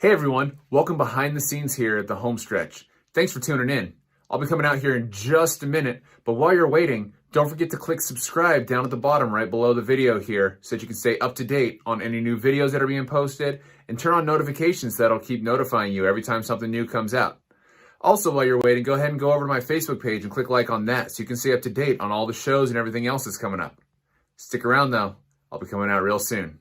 Hey everyone, welcome behind the scenes here at the Homestretch. Thanks for tuning in. I'll be coming out here in just a minute, but while you're waiting, don't forget to click subscribe down at the bottom right below the video here so that you can stay up to date on any new videos that are being posted and turn on notifications that'll keep notifying you every time something new comes out. Also, while you're waiting, go ahead and go over to my Facebook page and click like on that so you can stay up to date on all the shows and everything else that's coming up. Stick around though, I'll be coming out real soon.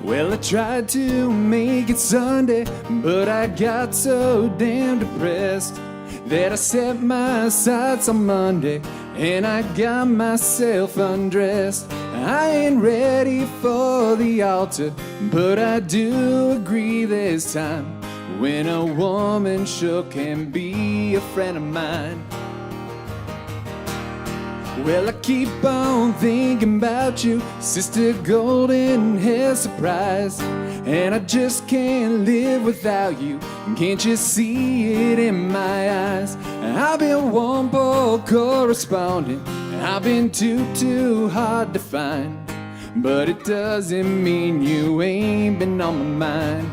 Well, I tried to make it Sunday, but I got so damn depressed that I set my sights on Monday and I got myself undressed. I ain't ready for the altar, but I do agree there's time when a woman sure can be a friend of mine. Well, I keep on thinking about you, Sister Golden Hair Surprise, and I just can't live without you. Can't you see it in my eyes? I've been one poor correspondent, I've been too hard to find, but it doesn't mean you ain't been on my mind.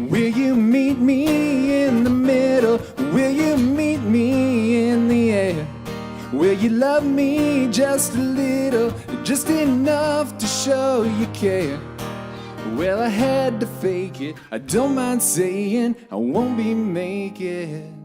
Will you meet me in the middle? Will you meet me in the air? Will you love me just a little, just enough to show you care? Well, I had to fake it, I don't mind saying I won't be making.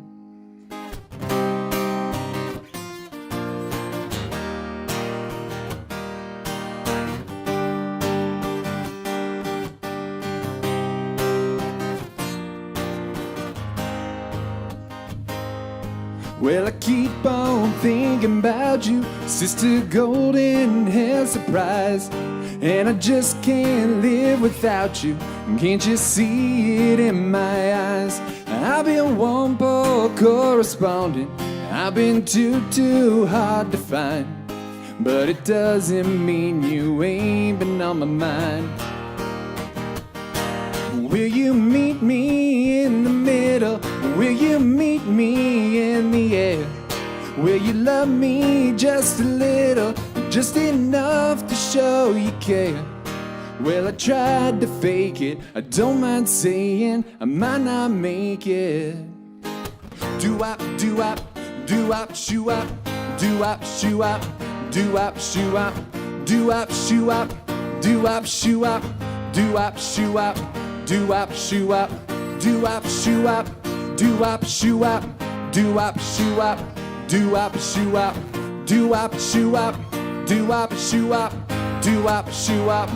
Well, I keep on thinking about you, Sister Golden Hair Surprise, and I just can't live without you. Can't you see it in my eyes? I've been one poor correspondent, I've been too hard to find, but it doesn't mean you ain't been on my mind. Will you meet me in the middle? Will you meet me in the air? Will you love me just a little, just enough to show you care? Well, I tried to fake it, I don't mind saying I might not make it. Do-wop, do-wop, do-wop, shoo-wop, do-wop, shoo-wop, do-wop, shoo-wop, do-wop, shoo-wop, do-wop, shoo-wop, do-wop, shoo-wop, do-wop, shoo-wop, do-wop, shoo-wop, do-wop, shoo-wop, do-wop, shoo-wop, do-wop, shoo-wop, do-wop, shoo-wop, do-wop, shoo-wop, do-wop, shoo-wop.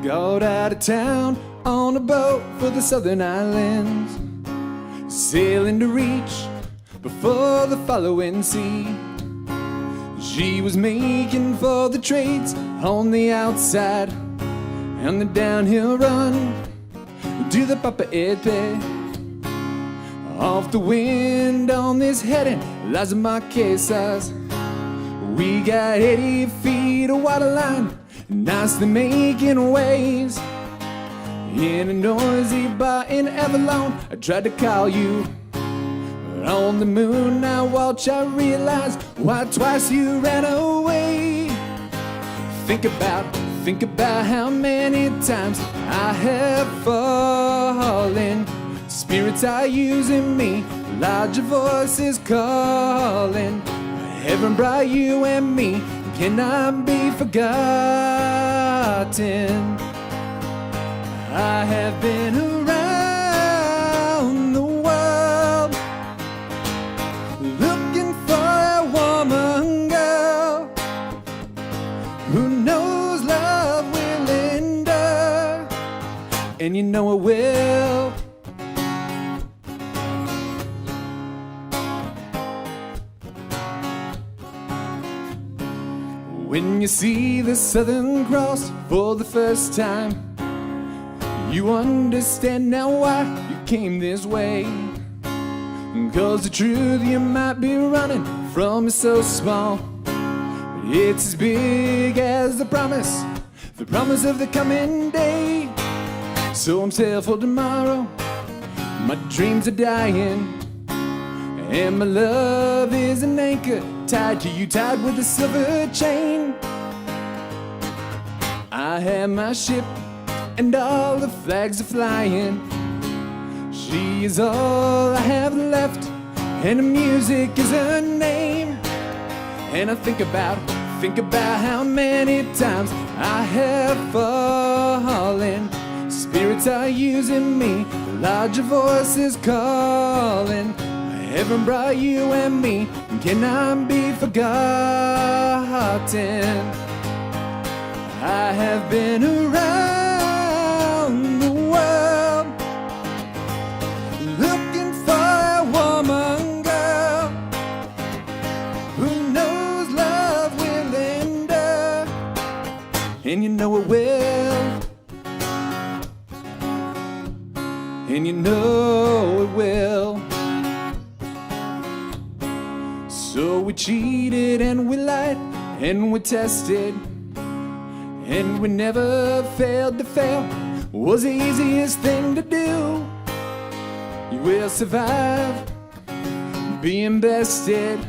Got out of town on a boat for the southern islands, sailing to reach before the following sea. She was making for the trades on the outside and the downhill run to the Papaete. Off the wind on this heading Las Marquesas, we got 80 feet of water line, nicely making waves. In a noisy bar in Avalon, I tried to call you. On the moon I watch, I realize why twice you ran away. Think about how many times I have fallen. Spirits are using me, larger voices calling. Heaven brought you and me, cannot be forgotten. I have been around and you know it will. When you see the Southern Cross for the first time, you understand now why you came this way. 'Cause the truth you might be running from is so small, but it's as big as the promise of the coming day. So I'm set for tomorrow, my dreams are dying, and my love is an anchor tied to you, tied with a silver chain. I have my ship and all the flags are flying. She is all I have left, and the music is her name. And I think about how many times I have fallen. Spirits are using me, larger voices calling. Heaven brought you and me, cannot be forgotten. I have been around the world, looking for a woman, girl, who knows love will endure, and you know it will, and you know it will. So we cheated and we lied and we tested, and we never failed to fail. Was the easiest thing to do. You will survive being bested.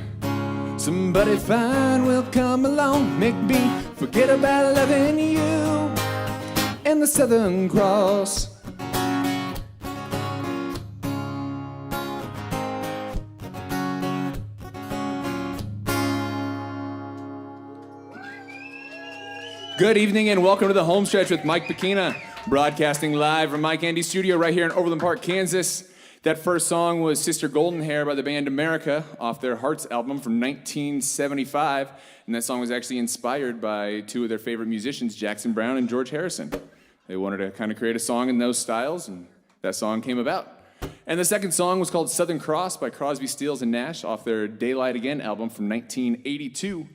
Somebody fine will come along, make me forget about loving you and the Southern Cross. Good evening and welcome to the Homestretch with Mike Bechina, broadcasting live from MYKandy Studio right here in Overland Park, Kansas. That first song was Sister Golden Hair by the band America off their Hearts album from 1975. And that song was actually inspired by two of their favorite musicians, Jackson Browne and George Harrison. They wanted to kind of create a song in those styles, and that song came about. And the second song was called Southern Cross by Crosby, Stills, and Nash off their Daylight Again album from 1982.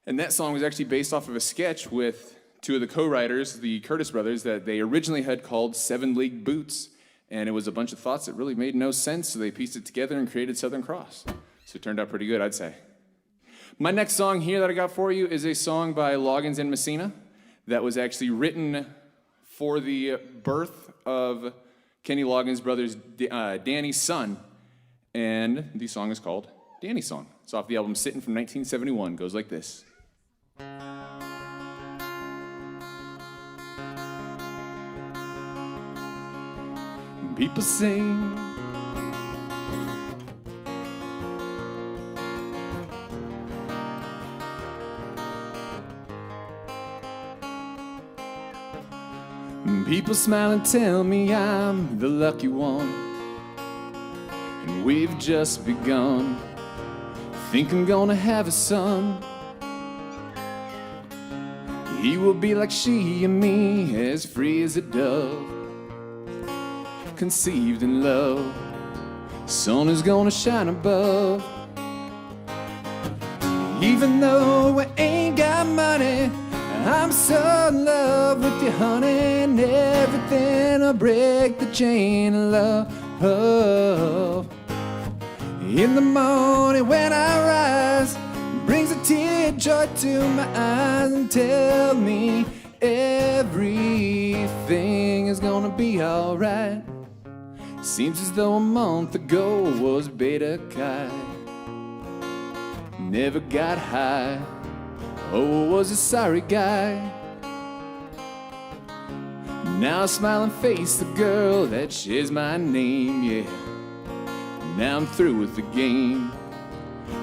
And that song was actually based off of a sketch with two of the co-writers, the Curtis brothers, that they originally had called 7 League Boots. And it was a bunch of thoughts that really made no sense, so they pieced it together and created Southern Cross. So it turned out pretty good, I'd say. My next song here that I got for you is a song by Loggins and Messina that was actually written for the birth of Kenny Loggins' brother's Danny's son. And the song is called Danny's Song. It's off the album Sittin' from 1971. Goes like this. People sing, people smile and tell me I'm the lucky one, and we've just begun. Think I'm gonna have a son. He will be like she and me, as free as a dove, conceived in love. Sun is gonna shine above. Even though we ain't got money, I'm so in love with you, honey, and everything will break the chain of love. In the morning when I rise, brings a tear joy to my eyes and tell me everything is gonna be alright. Seems as though a month ago was Beta Chi. Never got high, oh, was a sorry guy. Now a smiling face, the girl that shares my name, yeah. Now I'm through with the game.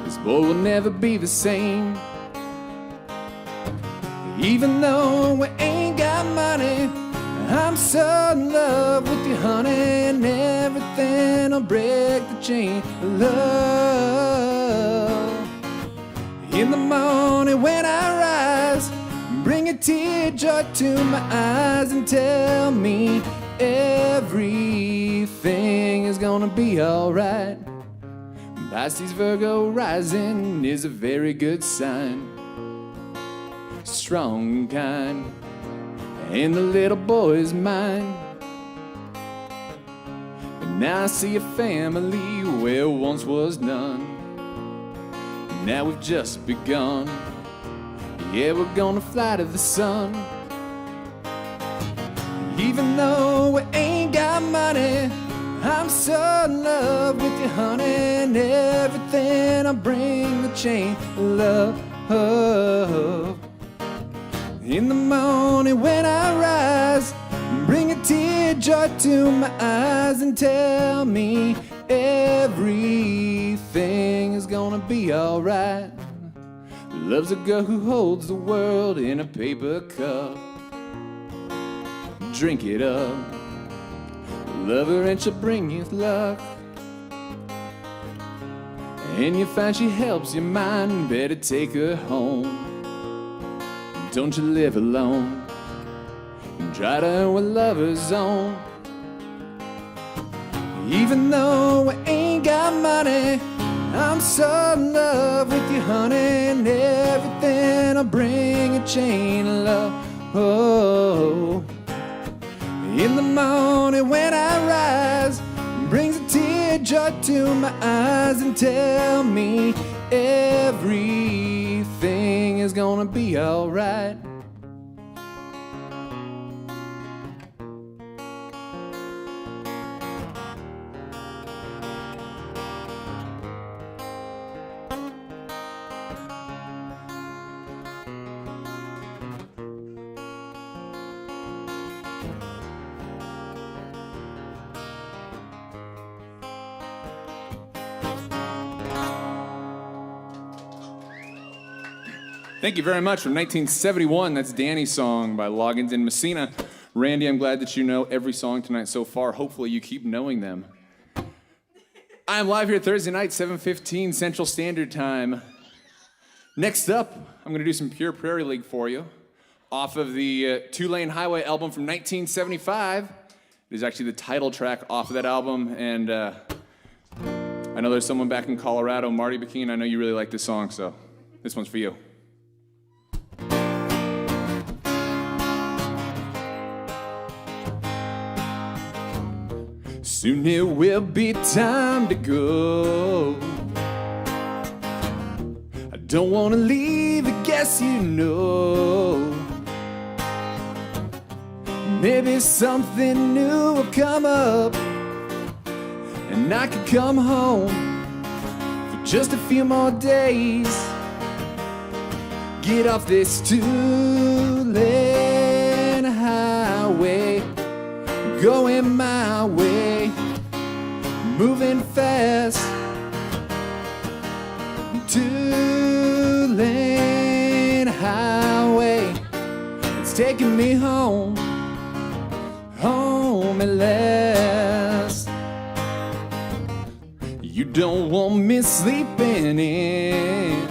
This boy will never be the same. Even though we ain't got money, I'm so in love with you, honey, and everything will break the chain of love. In the morning when I rise, bring a tear joy to my eyes and tell me everything is gonna be alright. Pisces Virgo rising is a very good sign. Strong and kind, and the little boy's mine. And now I see a family where once was none. Now we've just begun. Yeah, we're gonna fly to the sun. Even though we ain't got money, I'm so in love with you, honey. And everything I bring the chain of love. In the morning when I rise, bring a tear joy to my eyes and tell me everything is gonna be alright. Love's a girl who holds the world in a paper cup. Drink it up, love her and she'll bring you luck. And you find she helps your mind, better take her home. Don't you live alone, try to earn what lovers own. Even though we ain't got money, I'm so in love with you, honey. And everything I bring a chain of love. Oh. In the morning when I rise, brings a tear joy to my eyes and tell me everything is gonna be alright. Thank you very much. From 1971, that's Danny's song by Loggins in Messina. Randy, I'm glad that you know every song tonight so far. Hopefully you keep knowing them. I'm live here Thursday night, 7:15 Central Standard Time. Next up, I'm going to do some pure Prairie League for you off of the Two-Lane Highway album from 1975. It is actually the title track off of that album, and I know there's someone back in Colorado, Marty Bechina. I know you really like this song, so this one's for you. Soon it will be time to go. I don't want to leave, I guess you know. Maybe something new will come up, and I could come home for just a few more days. Get off this two-lane highway, going my way, moving fast. Two-lane highway, it's taking me home, home at last. You don't want me sleeping in,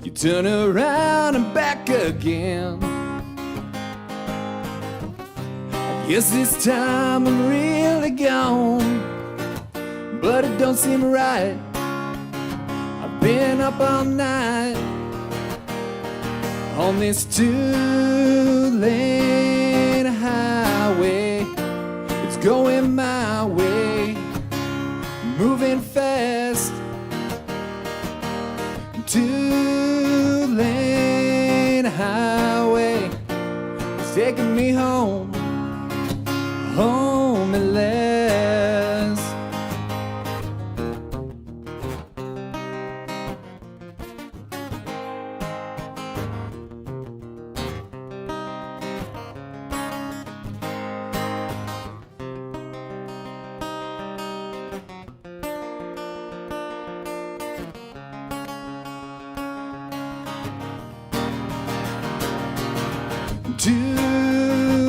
you turn around and back again. Guess this time I'm really gone, but it don't seem right. I've been up all night on this two-lane highway. It's going my way, moving fast. Two-lane highway, it's taking me home, home at last.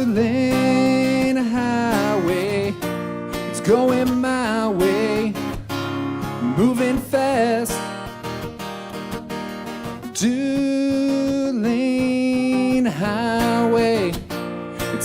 Two-lane highway, it's going my way, moving fast. Two-lane highway, it's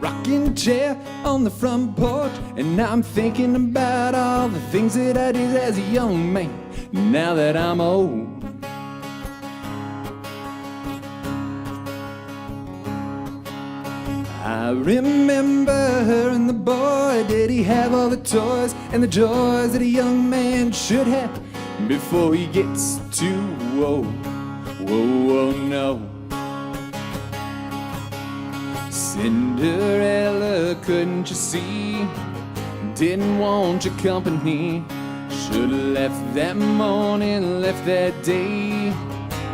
rocking chair on the front porch, and I'm thinking about all the things that I did as a young man, now that I'm old. I remember her and the boy, did he have all the toys and the joys that a young man should have before he gets too old. Whoa, whoa, no. Cinderella, couldn't you see? Didn't want your company. Should've left that morning, left that day,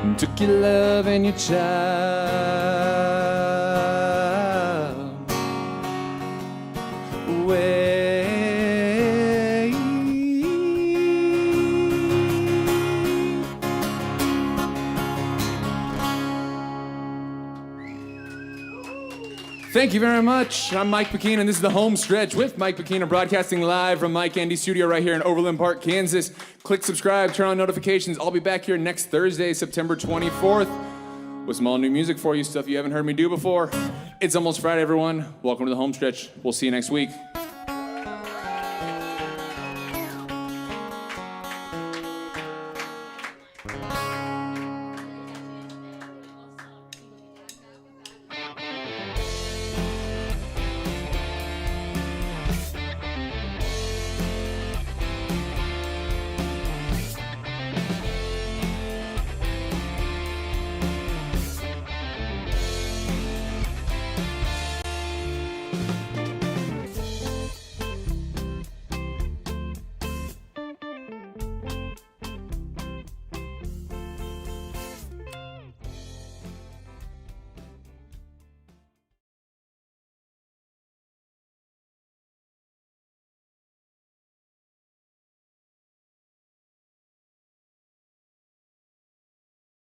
and took your love and your child away. Thank you very much. I'm Mike Bechina, and this is the Homestretch with Mike Bechina, broadcasting live from MYKandy Studio right here in Overland Park, Kansas. Click subscribe, turn on notifications. I'll be back here next Thursday, September 24th, with some all new music for you, stuff you haven't heard me do before. It's almost Friday, everyone. Welcome to the Homestretch. We'll see you next week.